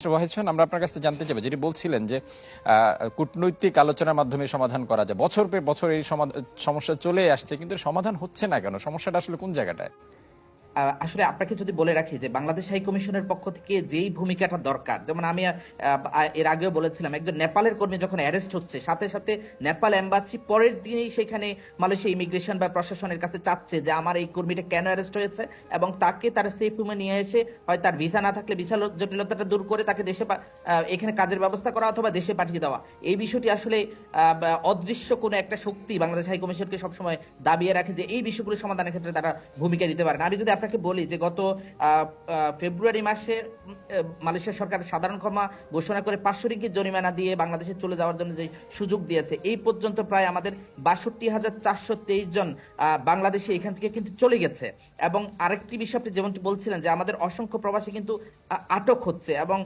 ওয়াহিদ হোসেন, আমরা আপনার কাছে জানতে চাইবো, যেটি বলছিলেন যে কূটনৈতিক আলোচনার মাধ্যমে সমাধান করা যায়, বছর পর বছর এই সমস্যা চলে আসছে, কিন্তু সমাধান হচ্ছে না কেন? সমস্যাটা আসলে কোন জায়গাটায়? আসলে আপনাকে যদি বলে রাখি যে বাংলাদেশ হাই কমিশনের পক্ষ থেকে যেই ভূমিকাটা দরকার, যেমন আমি এর আগেও বলেছিলাম, একজন নেপালের কর্মী যখন অ্যারেস্ট হচ্ছে, সাথে সাথে নেপাল এম্বাসি পরের দিনেই সেখানে মালয়েশিয়া ইমিগ্রেশন বা প্রশাসনের কাছে চাচ্ছে যে আমার এই কর্মীটা কেন অ্যারেস্ট হয়েছে, এবং তাকে তার সেফ রুমে নিয়ে এসে হয় তার ভিসা না থাকলে ভিসা জটিলতাটা দূর করে তাকে দেশে এখানে কাজের ব্যবস্থা করা অথবা দেশে পাঠিয়ে দেওয়া। এই বিষয়টি আসলে অদৃশ্য কোনো একটা শক্তি বাংলাদেশ হাই কমিশনকে সবসময় দাবিয়ে রাখে যে এই বিষয়গুলো সমাধানের ক্ষেত্রে তারা ভূমিকা দিতে পারে না। আমি যদি আপনাকে বলি যে গত ফেব্রুয়ারি মাসে মালয়েশিয়া সরকার সাধারণ ক্ষমা ঘোষণা করে 500 রিঙ্গিত জরিমানা দিয়ে বাংলাদেশে চলে যাওয়ার জন্য যে সুযোগ দিয়েছে, এই পর্যন্ত প্রায় আমাদের 62,423 জন বাংলাদেশি এখান থেকে কিন্তু চলে গেছে। এবং আরেকটি বিষয় আপনি যেমনটি বলছিলেন যে আমাদের অসংখ্য প্রবাসী কিন্তু আটক হচ্ছে, এবং